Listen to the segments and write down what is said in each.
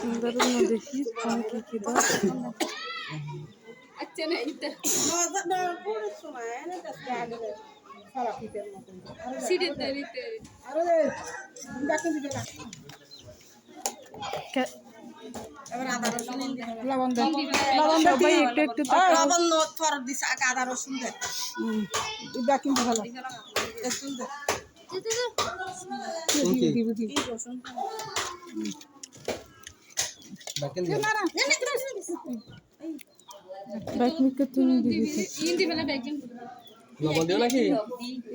সুন্দর দেখি কি দাও আচ্ছা না এটা সিডি দিতে আরে দেখুন দিবে না এবার আদা রসুন লবণ দেন লবণ সবাই একটু একটু লবণ থর দিছে আদা রসুন দেন দেখুন ভালো রসুন দেন দিদি রসুন বাকেন দে बैकमिक के तुम दीदी হিন্দি বলে ব্যাকিং লবণ দিও নাকি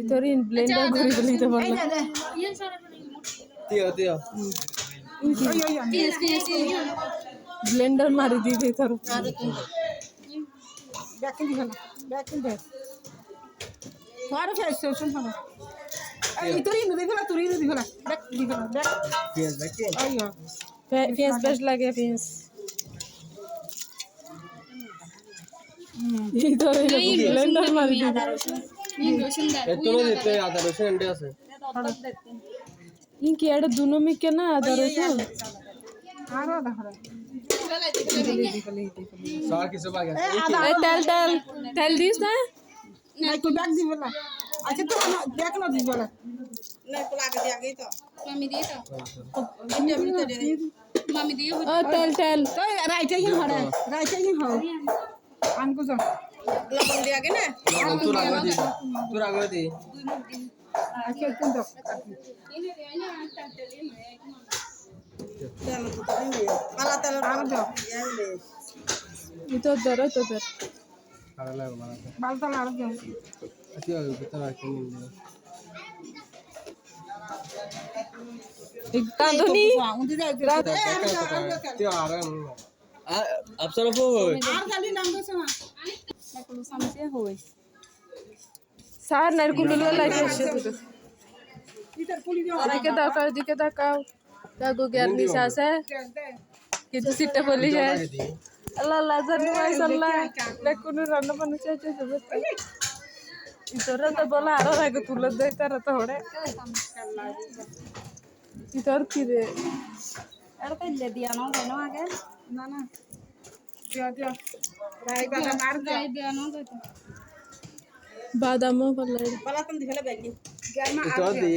इधर इन ब्लेंडर करी बोली तो बोला ये सारा দিও দিও টিএস টিএস ब्लेंडर मारी दी थी थर দেখুন দিবে না দেখুন দে থর ফেস রসুন ভালো এই তুই দিবে না তুই দিবে না দেখ দিবে না দেখ পেঁয়াজ বাকি আইয়ো फेस बेस्ट लगे फेस इधर ब्लेंडर मारी दी রসুন দা এত না দিতে আদা রসুন এন্ডে আছে इनकी एड दोनों में क्या ना आधा रसूल আরো দেখো সার কিছু বাকি আছে टेल दिस ना না তুই দেখ দিবে না আচ্ছা তো দেখ না দিবে না না তো আগে দিয়ে আগেই তো মামি দিয়ে তো এটা বিতে দে মামি দিয়ে टेल তো রাইটে হি হরে রাইটে হি হও আনকো যা লবণ দিয়ে আগে না লবণ তোর আগে দি আচ্ছা কিন্তু তেল তো দিই কালা তেল আর দাও इधर दर तो दर আরে লাগো বানাতে বালতা আর দাও আচ্ছা ভিতর রাখি নিন एक रांधुनी উন্দি যাই তুই আর আপসর কই আর খালি নাম দেছ না কোনো সমস্যা হয় सार नरकुल लाइक ऐसे ইতার পুলি দিও दिखे दाकाओ दागो ग्यारहवीं सास है कि तू सिट्टा बोली है अल्लाह अल्लाह जन्नत में सल्ला नरकुल रन्न बन चाचे सब इधर तो बोला आरो राग तुल दे तर तो होड़े इधर की रे আর কইলে দিয়া না জানো আগে না না দিও দিও রাই বাটা মার দাও গাই দিয়া না তো बादाम वाला বালা তুমি দিলে ব্যাগি গামা তো দি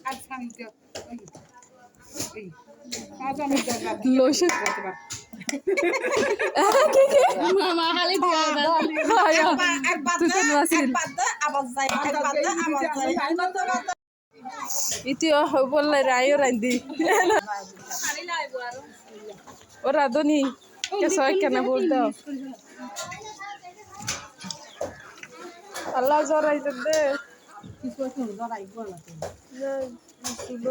আর খানি দিও এই আজা আমি দাও लोशन মামা খালি দিয়া দাও আর বাদ আবার যাই আর বাদ আবার যাই इति बोल रायो रांदी খালি লাইবো আর और राधोनी कैसा है क्या बोल दो अल्लाह जोर आई दे কিছু শুন দাঁড়াই বলা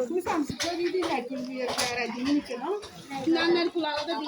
তুই সামনে কই দিই না তুই আর দিন কেন নানার কুলালা দিই